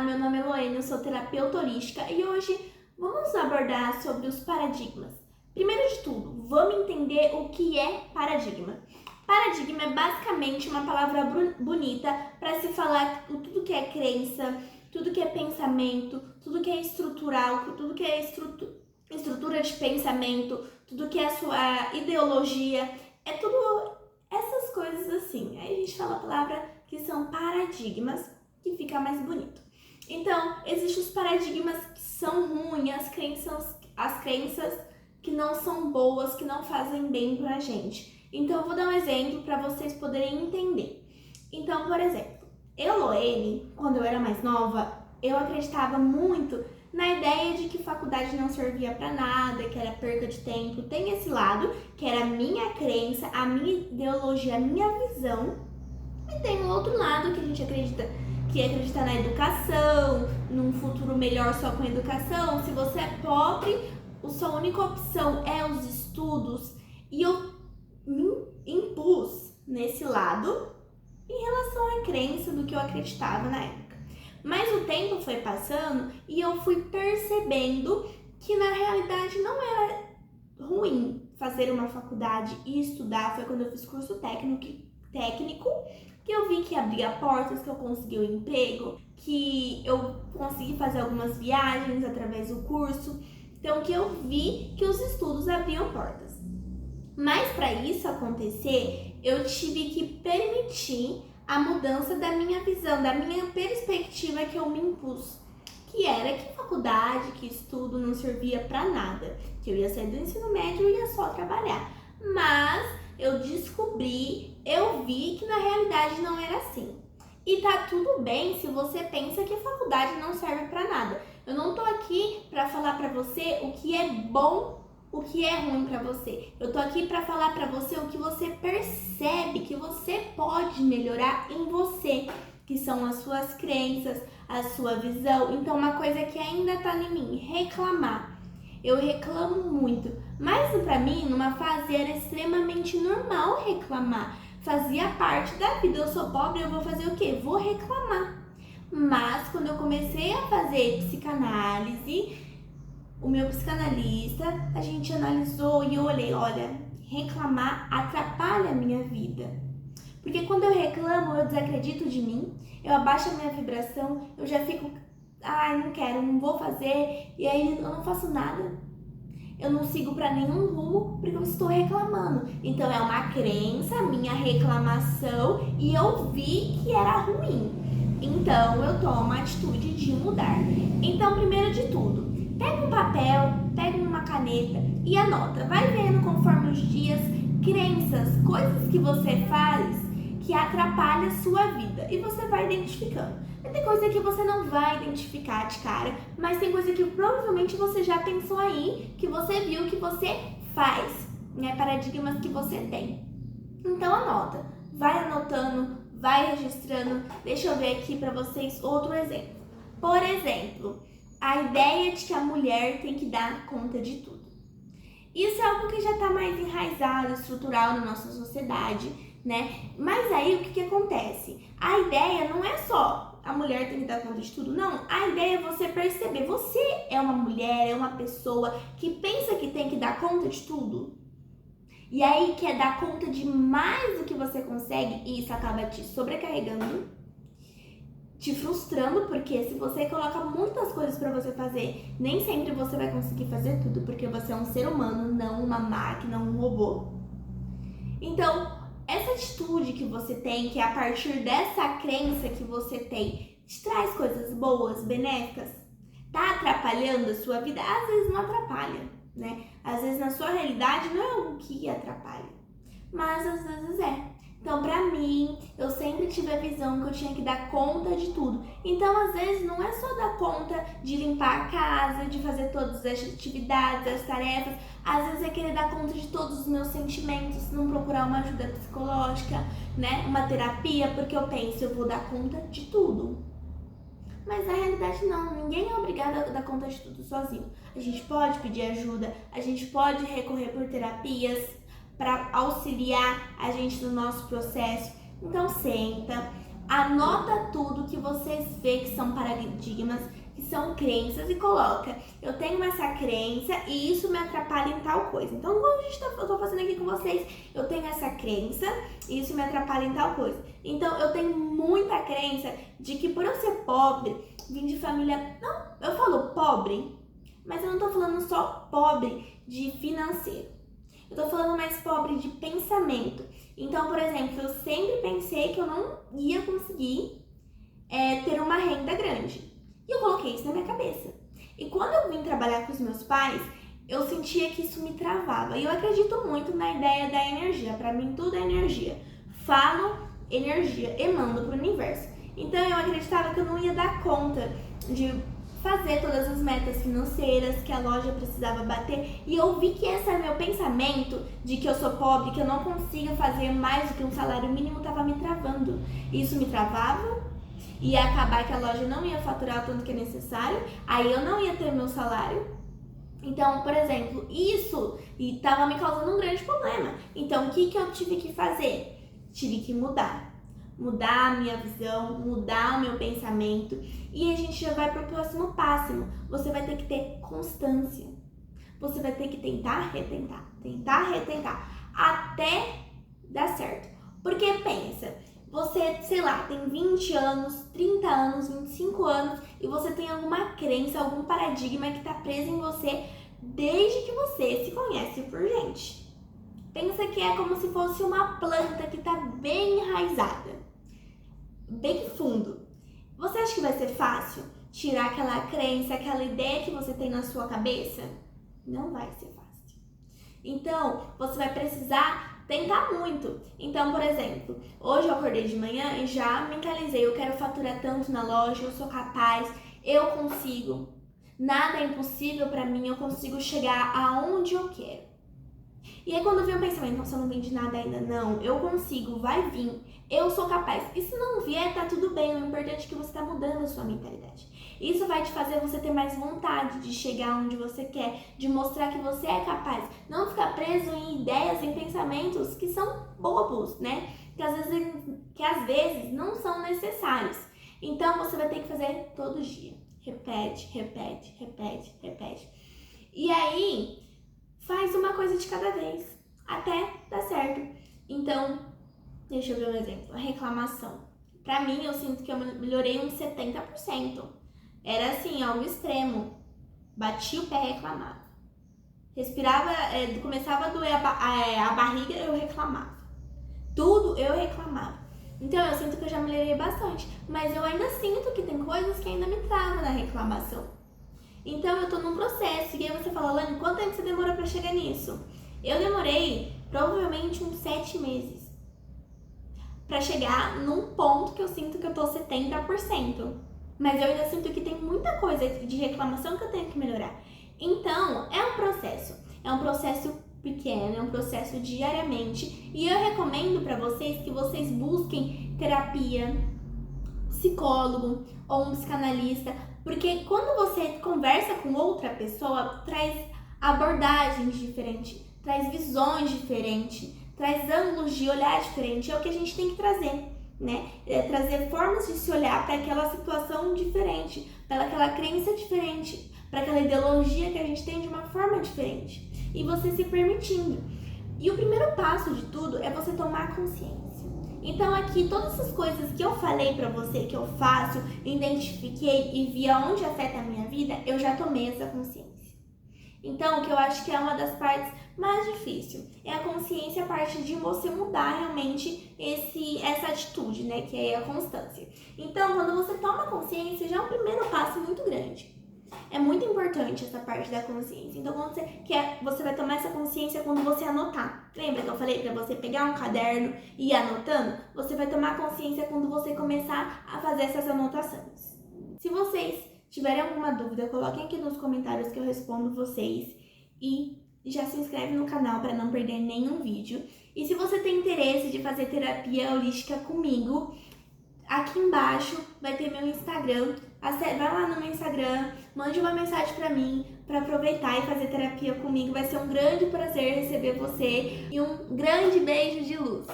Olá, meu nome é Loene, eu sou terapeuta holística e hoje vamos abordar sobre os paradigmas. Primeiro de tudo, vamos entender o que é paradigma. Paradigma é basicamente uma palavra bonita para se falar tudo que é crença, tudo que é pensamento, tudo que é estrutural, tudo que é estrutura de pensamento, tudo que é a sua ideologia, é tudo essas coisas assim. Aí a gente fala a palavra que são paradigmas, que fica mais bonito. Então, existem os paradigmas que são ruins, as crenças que não são boas, que não fazem bem pra gente. Então, eu vou dar um exemplo para vocês poderem entender. Então, por exemplo, eu, Loene, quando eu era mais nova, eu acreditava muito na ideia de que faculdade não servia para nada, que era perca de tempo. Tem esse lado, que era a minha crença, a minha ideologia, a minha visão. E tem o outro lado que a gente acredita, que é acreditar na educação, num futuro melhor só com educação. Se você é pobre, a sua única opção é os estudos. E eu me impus nesse lado em relação à crença do que eu acreditava na época. Mas o tempo foi passando e eu fui percebendo que na realidade não era ruim fazer uma faculdade e estudar. Foi quando eu fiz curso técnico que eu vi que abria portas, que eu consegui um emprego, que eu consegui fazer algumas viagens através do curso. Então que eu vi que os estudos abriam portas. Mas para isso acontecer, eu tive que permitir a mudança da minha visão, da minha perspectiva que eu me impus, que era que faculdade, que estudo não servia para nada, que eu ia sair do ensino médio e ia só trabalhar. Mas eu descobri, eu vi que na realidade não era assim. E tá tudo bem se você pensa que a faculdade não serve para nada. Eu não tô aqui para falar para você o que é bom, o que é ruim para você. Eu tô aqui para falar para você o que você percebe que você pode melhorar em você, que são as suas crenças, a sua visão. Então, uma coisa que ainda tá em mim, reclamar. Eu reclamo muito, mas para mim, numa fase, era extremamente normal reclamar. Fazia parte da vida. Eu sou pobre, eu vou fazer o quê? Vou reclamar. Mas quando eu comecei a fazer psicanálise, o meu psicanalista, a gente analisou e eu olhei, olha, reclamar atrapalha a minha vida. Porque quando eu reclamo, eu desacredito de mim, eu abaixo a minha vibração, eu já fico, não quero, não vou fazer, e aí eu não faço nada. Eu não sigo para nenhum rumo porque eu estou reclamando. Então é uma crença, minha reclamação, e eu vi que era ruim. Então eu tomo a atitude de mudar. Então, primeiro de tudo, pega um papel, pega uma caneta e anota. Vai vendo conforme os dias, crenças, coisas que você faz que atrapalham a sua vida. E você vai identificando. Vai ter coisa que você não vai identificar de cara, mas tem coisa que provavelmente você já pensou aí, que você viu, que você faz, né? Paradigmas que você tem. Então anota. Vai anotando, vai registrando. Deixa eu ver aqui para vocês outro exemplo. Por exemplo, a ideia de que a mulher tem que dar conta de tudo. Isso é algo que já está mais enraizado, estrutural na nossa sociedade, né? Mas aí o que acontece? A ideia não é só a mulher tem que dar conta de tudo, não. A ideia é você perceber, você é uma mulher, é uma pessoa que pensa que tem que dar conta de tudo. E aí quer dar conta de mais do que você consegue e isso acaba te sobrecarregando, te frustrando, porque se você coloca muitas coisas para você fazer, nem sempre você vai conseguir fazer tudo, porque você é um ser humano, não uma máquina, um robô. Então, essa atitude que você tem, que é a partir dessa crença que você tem, te traz coisas boas, benéficas? Tá atrapalhando a sua vida? Às vezes não atrapalha, né? Às vezes na sua realidade não é algo que atrapalha, mas às vezes é. Então, pra mim, eu sempre tive a visão que eu tinha que dar conta de tudo. Então, às vezes, não é só dar conta de limpar a casa, de fazer todas as atividades, as tarefas. Às vezes é querer dar conta de todos os meus sentimentos, não procurar uma ajuda psicológica, né? Uma terapia, porque eu penso, eu vou dar conta de tudo. Mas na realidade não, ninguém é obrigado a dar conta de tudo sozinho. A gente pode pedir ajuda, a gente pode recorrer por terapias para auxiliar a gente no nosso processo. Então senta, Anota tudo que vocês vê que são paradigmas, que são crenças e coloca: eu tenho essa crença e isso me atrapalha em tal coisa. Então, como eu tô fazendo aqui com vocês, eu tenho essa crença e isso me atrapalha em tal coisa. Então, eu tenho muita crença de que por eu ser pobre, vim de família... Não, eu falo pobre, mas eu não tô falando só pobre de financeiro. Eu tô falando mais pobre de pensamento. Então, por exemplo, eu sempre pensei que eu não ia conseguir ter uma renda grande. E eu coloquei isso na minha cabeça. E quando eu vim trabalhar com os meus pais, eu sentia que isso me travava. E eu acredito muito na ideia da energia. Pra mim, tudo é energia. Falo energia, emando pro universo. Então, eu acreditava que eu não ia dar conta de fazer todas as metas financeiras que a loja precisava bater, e eu vi que esse era meu pensamento de que eu sou pobre, que eu não consigo fazer mais do que um salário mínimo, estava me travando. Isso me travava, ia acabar que a loja não ia faturar o tanto que é necessário, aí eu não ia ter meu salário. Então, por exemplo, isso estava me causando um grande problema. Então, o que eu tive que fazer? Tive que mudar a minha visão, mudar o meu pensamento, e a gente já vai para o próximo passo. Você vai ter que ter constância. Você vai ter que tentar, retentar, até dar certo. Porque pensa, você, sei lá, tem 20 anos, 30 anos, 25 anos, e você tem alguma crença, algum paradigma que está preso em você desde que você se conhece por gente. Pensa que é como se fosse uma planta que está bem enraizada, bem fundo. Você acha que vai ser fácil tirar aquela crença, aquela ideia que você tem na sua cabeça? Não vai ser fácil. Então, você vai precisar tentar muito. Então, por exemplo, hoje eu acordei de manhã e já mentalizei: eu quero faturar tanto na loja, eu sou capaz, eu consigo. Nada é impossível pra mim, eu consigo chegar aonde eu quero. E aí quando vem o pensamento: nossa, eu não vendi nada ainda, não, eu consigo, vai vir, eu sou capaz. E se não vier, tá tudo bem, o importante é que você tá mudando a sua mentalidade. Isso vai te fazer você ter mais vontade de chegar onde você quer, de mostrar que você é capaz. Não ficar preso em ideias, em pensamentos que são bobos, né? Que às vezes não são necessários. Então você vai ter que fazer todo dia. Repete. E aí, faz uma coisa de cada vez, até dar certo. Então, deixa eu ver um exemplo. A reclamação. Pra mim, eu sinto que eu melhorei uns 70%. Era assim, algo extremo. Batia o pé e reclamava. Respirava, começava a doer a barriga, eu reclamava. Tudo eu reclamava. Então, eu sinto que eu já melhorei bastante. Mas eu ainda sinto que tem coisas que ainda me travam na reclamação. Então, eu tô num processo. E aí você fala: Lani, quanto tempo você demorou pra chegar nisso? Eu demorei provavelmente uns 7 meses pra chegar num ponto que eu sinto que eu tô 70%. Mas eu ainda sinto que tem muita coisa de reclamação que eu tenho que melhorar. Então, é um processo pequeno, é um processo diariamente. E eu recomendo pra vocês que vocês busquem terapia, psicólogo ou um psicanalista, porque quando você conversa com outra pessoa, traz abordagens diferentes, traz visões diferentes, traz ângulos de olhar diferentes. É o que a gente tem que trazer, né? Trazer formas de se olhar para aquela situação diferente, para aquela crença diferente, para aquela ideologia que a gente tem de uma forma diferente. E você se permitindo. E o primeiro passo de tudo é você tomar consciência. Então aqui, todas essas coisas que eu falei pra você, que eu faço, identifiquei e vi aonde afeta a minha vida, eu já tomei essa consciência. Então, o que eu acho que é uma das partes mais difíceis é a consciência, a parte de você mudar realmente essa atitude, né, que é a constância. Então, quando você toma consciência, já é um primeiro passo muito grande. É muito importante essa parte da consciência. Então, quando você vai tomar essa consciência quando você anotar. Lembra que eu falei pra você pegar um caderno e ir anotando? Você vai tomar consciência quando você começar a fazer essas anotações. Se vocês tiverem alguma dúvida, coloquem aqui nos comentários que eu respondo vocês. E já se inscreve no canal para não perder nenhum vídeo. E se você tem interesse de fazer terapia holística comigo, aqui embaixo vai ter meu Instagram. Vai lá no meu Instagram, mande uma mensagem pra mim, pra aproveitar e fazer terapia comigo. Vai ser um grande prazer receber você e um grande beijo de luz.